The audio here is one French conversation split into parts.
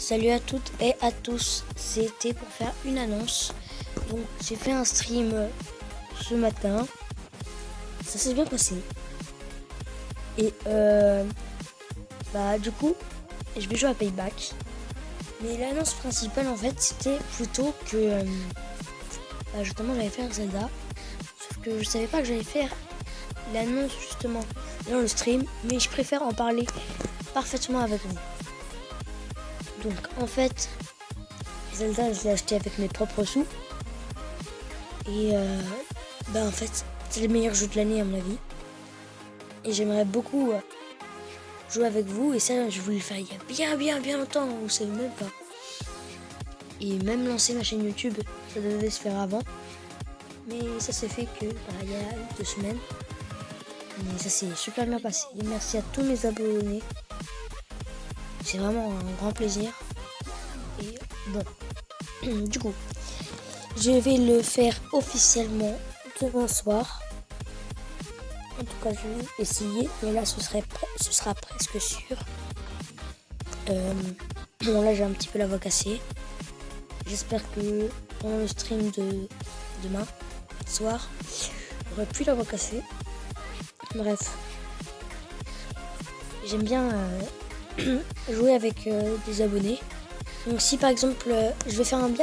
Salut à toutes et à tous, c'était pour faire une annonce. Donc j'ai fait un stream ce matin, ça s'est bien passé. Et du coup, je vais jouer à Payback. Mais l'annonce principale en fait, c'était plutôt que justement j'allais faire Zelda. Sauf que je savais pas que j'allais faire l'annonce justement dans le stream, mais je préfère en parler parfaitement avec vous. Donc en fait, Zelda je l'ai acheté avec mes propres sous. Et en fait, c'est le meilleur jeu de l'année à mon avis. Et j'aimerais beaucoup jouer avec vous. Et ça, je voulais le faire il y a bien longtemps, vous savez même pas. Et même lancer ma chaîne YouTube, ça devait se faire avant. Mais ça s'est fait que il y a 2 semaines. Mais ça s'est super bien passé. Et merci à tous mes abonnés. C'est vraiment un grand plaisir. Et bon, du coup, je vais le faire officiellement demain soir. En tout cas, je vais essayer. Mais là, ce sera presque sûr. Bon, là, j'ai un petit peu la voix cassée. J'espère que pendant le stream de demain soir, j'aurai plus la voix cassée. Bref, j'aime bien jouer avec des abonnés. Donc si par exemple je vais faire un de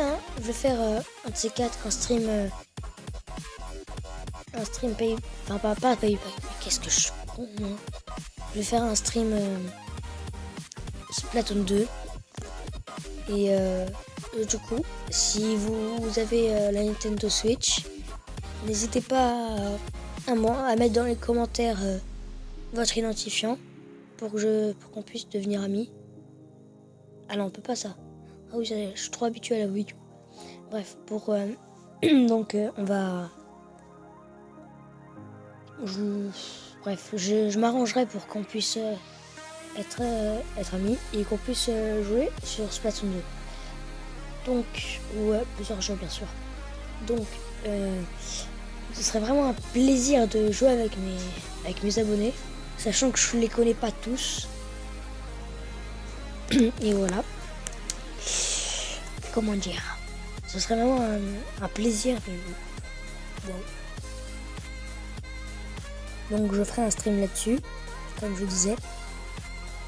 ces quatre, un stream pay, enfin pas payback, mais qu'est-ce que je suis con, non. Je vais faire un stream Splatoon 2 et du coup si vous avez la Nintendo Switch, n'hésitez pas à mettre dans les commentaires votre identifiant pour qu'on puisse devenir amis. Ah non, on peut pas ça. Ah oui, je suis trop habituée à la vidéo. Bref, donc on va... Je m'arrangerai pour qu'on puisse être amis et qu'on puisse jouer sur Splatoon 2. Donc, ou plusieurs jeux bien sûr. Donc, ce serait vraiment un plaisir de jouer avec mes abonnés, sachant que je les connais pas tous. Et voilà. Comment dire, ce serait vraiment un plaisir. Bon. Donc je ferai un stream là-dessus, comme je vous disais.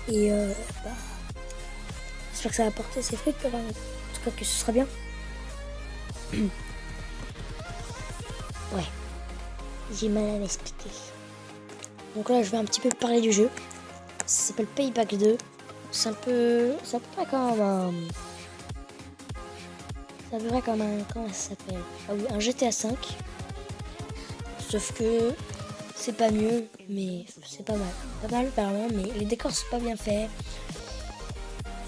Et j'espère que ça va apporter ses fruits quand même. En tout cas que ce sera bien. Ouais. J'ai mal à l'expliquer. Donc là je vais un petit peu parler du jeu. Ça s'appelle Payback 2. C'est un peu... Ça pourrait quand même ça devrait comme un... Comment ça s'appelle? Ah oui, un GTA 5. Sauf que c'est pas mieux, mais c'est pas mal. Pas mal, apparemment, mais les décors c'est pas bien fait.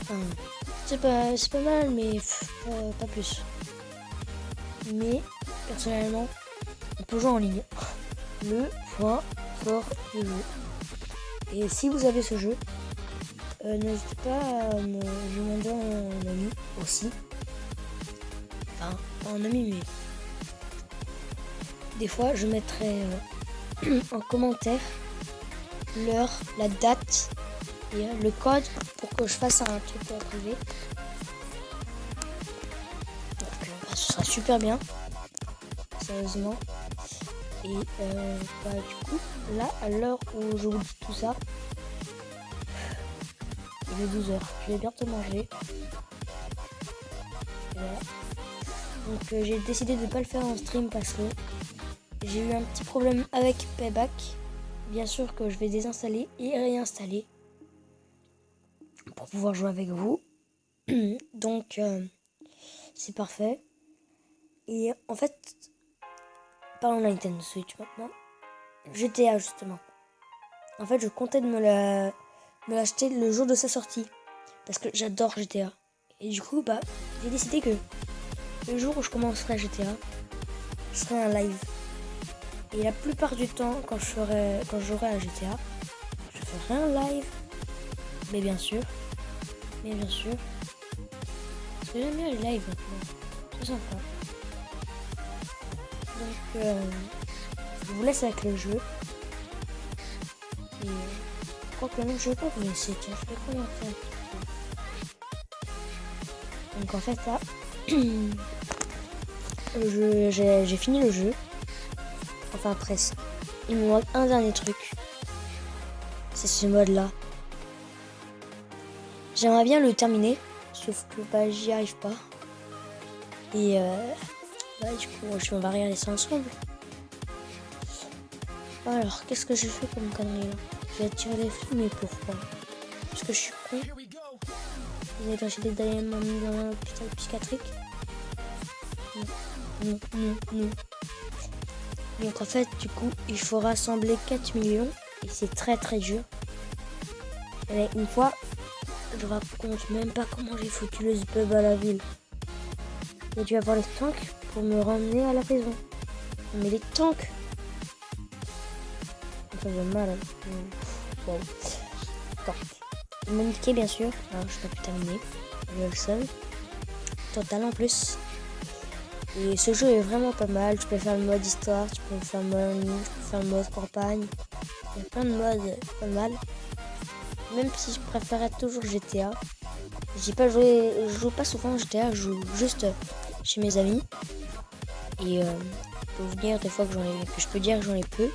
Enfin, c'est pas mal, mais pas plus. Mais, personnellement, on peut jouer en ligne. Le point fort du jeu. Et si vous avez ce jeu, n'hésitez pas à me demander un ami aussi. Enfin, pas un ami, mais des fois je mettrai en commentaire l'heure, la date et le code pour que je fasse un truc privé. Donc ce sera super bien, sérieusement. Et du coup, là, à l'heure où je vous dis tout ça, il est 12h. Je vais bientôt manger. Voilà. Donc j'ai décidé de ne pas le faire en stream parce que j'ai eu un petit problème avec Payback. Bien sûr que je vais désinstaller et réinstaller pour pouvoir jouer avec vous. Donc c'est parfait. Et en fait, parlons de la Nintendo Switch maintenant. GTA justement. En fait je comptais de me l'acheter le jour de sa sortie. Parce que j'adore GTA. Et du coup j'ai décidé que le jour où je commencerai GTA, je ferai un live. Et la plupart du temps, quand j'aurai un GTA, je ferai un live. Mais bien sûr. Parce que j'aime bien les lives maintenant. C'est sympa. Donc, je vous laisse avec le jeu. Et je crois que non, je vais pas vous laisser. Tiens, je vais commencer un petit peu. Donc en fait là, j'ai fini le jeu. Enfin presque. Il me manque un dernier truc. C'est ce mode là. J'aimerais bien le terminer. Sauf que bah j'y arrive pas. Et du coup on va regarder ça ensemble. Alors qu'est-ce que j'ai fait comme connerie là? J'ai attiré les filles, mais pourquoi? Parce que je suis con. J'ai caché des diamants dans l'hôpital psychiatrique. Non. Donc en fait, du coup, il faut rassembler 4 millions. Et c'est très très dur. Et une fois, je raconte même pas comment j'ai foutu le pub à la ville. J'ai dû avoir les tanks pour me ramener à la maison. Mais les tanks, ça fait mal. Wow. Attends. Ils m'ont niqué bien sûr. Alors je n'ai pas pu terminer. J'ai le seul. Total en plus. Et ce jeu est vraiment pas mal. Tu peux faire le mode histoire, tu peux faire le mode ligne, tu peux faire le mode campagne. Il y a plein de modes pas mal. Même si je préférais toujours GTA. J'ai pas joué, je joue pas souvent GTA, je joue juste chez mes amis. Et pour vous dire des fois que je peux dire que j'en ai peu.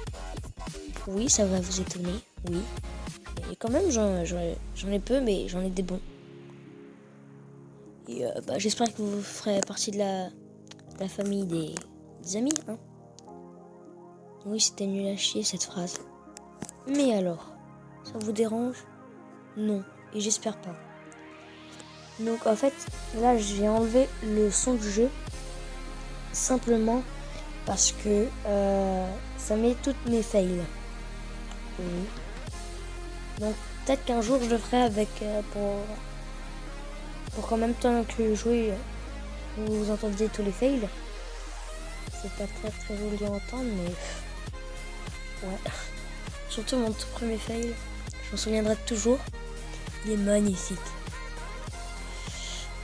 Oui, ça va vous étonner, oui. Et quand même j'en ai peu, mais j'en ai des bons. Et j'espère que vous ferez partie de la famille des amis, hein. Oui, c'était nul à chier cette phrase. Mais alors, ça vous dérange? Non, et j'espère pas. Donc en fait, là j'ai enlevé le son du jeu simplement parce que ça met toutes mes fails. Oui. Donc peut-être qu'un jour je le ferai avec pour qu'en même temps que jouer vous entendiez tous les fails. C'est pas très très joli à entendre, mais ouais. Surtout mon tout premier fail, je m'en souviendrai toujours. Il est magnifique.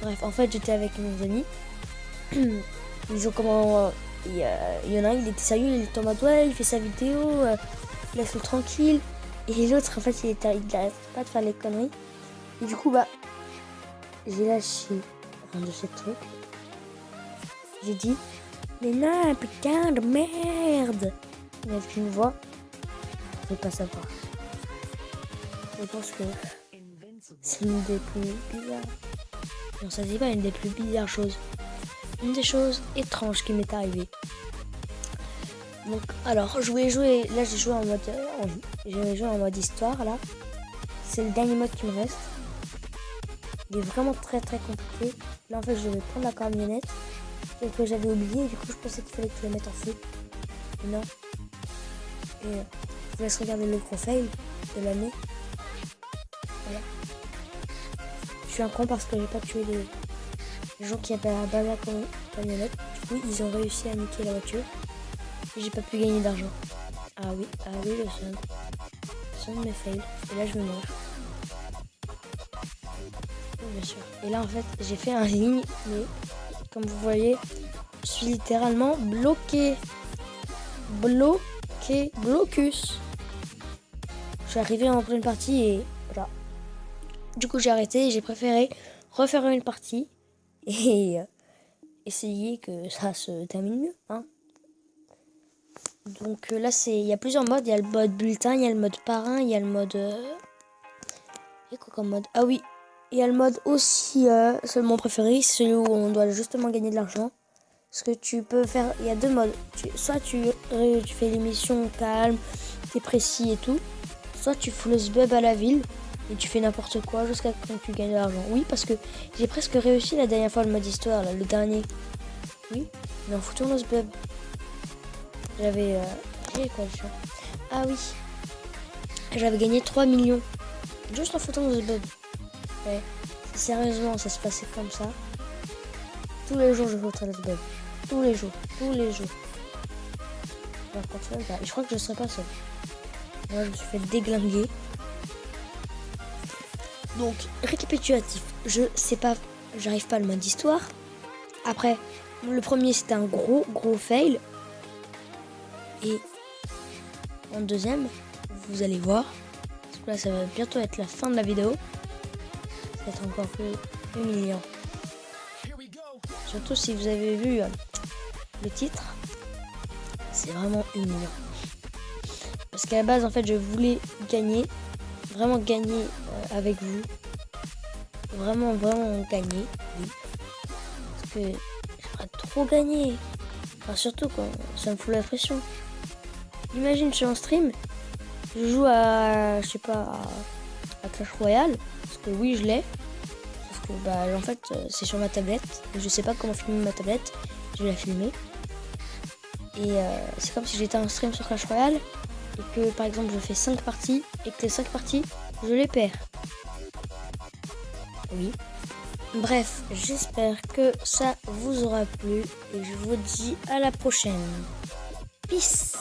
Bref, en fait j'étais avec mes amis. Ils ont comment il y en a un, il était sérieux, il était en mode ouais, il fait sa vidéo, laisse-le tranquille. Et l'autre en fait il arrête pas de faire les conneries. Et du coup j'ai lâché un de ces trucs. J'ai dit mais non, putain de merde. Mais est-ce qu'il me voit? Je vais pas savoir. Je pense que c'est une des plus bizarres. Non, ça se dit pas une des plus bizarres choses. Une des choses étranges qui m'est arrivée. Donc, alors, je voulais jouer. Là, j'ai joué en mode j'ai joué en mode histoire, là. C'est le dernier mode qui me reste. Il est vraiment très très compliqué. Là, en fait, je vais prendre la camionnette. Et que j'avais oublié. Du coup, je pensais qu'il fallait que je la mette en feu. Mais non. Et je vous laisse regarder le gros fail de l'année. Voilà. Je suis un con parce que j'ai pas tué les gens qui avaient la dernière camionnette. Du coup, ils ont réussi à niquer la voiture. Et j'ai pas pu gagner d'argent. Ah oui, le son de mes fails. Et là, je me mange. Oui, bien sûr. Et là, en fait, j'ai fait un ligne, mais comme vous voyez, je suis littéralement bloqué. Blocus. Je suis arrivé en pleine partie et voilà. Du coup, j'ai arrêté et j'ai préféré refaire une partie et essayer que ça se termine mieux, hein. Donc là, il y a plusieurs modes. Il y a le mode bulletin, il y a le mode parrain, il y a le mode... Il y a quoi comme mode? Ah oui, il y a le mode aussi, c'est mon préféré, c'est celui où on doit justement gagner de l'argent. Parce que tu peux faire... Il y a deux modes. Soit tu fais l'émission calme, t'es précis et tout. Soit tu fous le sbub à la ville et tu fais n'importe quoi jusqu'à quand tu gagnes de l'argent. Oui, parce que j'ai presque réussi la dernière fois le mode histoire, là, le dernier. Oui, mais en foutant le sbub. J'avais... quoi le chat? Ah oui. J'avais gagné 3 millions. Juste en foutant le sbub. Ouais. Sérieusement, ça se passait comme ça. Tous les jours, je foutrais le sbub. Tous les jours. Je crois que je serais pas seul. Moi, je me suis fait déglinguer. Donc, récapitulatif. Je sais pas, j'arrive pas le mode histoire. Après, le premier, c'était un gros fail. Et en deuxième, vous allez voir. Parce que là, ça va bientôt être la fin de la vidéo. Ça va être encore plus humiliant. Surtout si vous avez vu le titre, c'est vraiment humiliant. Parce qu'à la base, en fait, je voulais gagner, vraiment gagner avec vous. Vraiment gagner, oui. Parce que j'aimerais trop gagner. Enfin, surtout quand ça me fout la pression. Imagine, je suis en stream, je joue à, je sais pas, à Clash Royale. Parce que oui, je l'ai. Parce que, bah, en fait, c'est sur ma tablette. Je sais pas comment filmer ma tablette. Je vais la filmer. Et c'est comme si j'étais en stream sur Clash Royale. Et que, par exemple, je fais 5 parties. Et que les 5 parties, je les perds. Oui. Bref, j'espère que ça vous aura plu et je vous dis à la prochaine. Peace.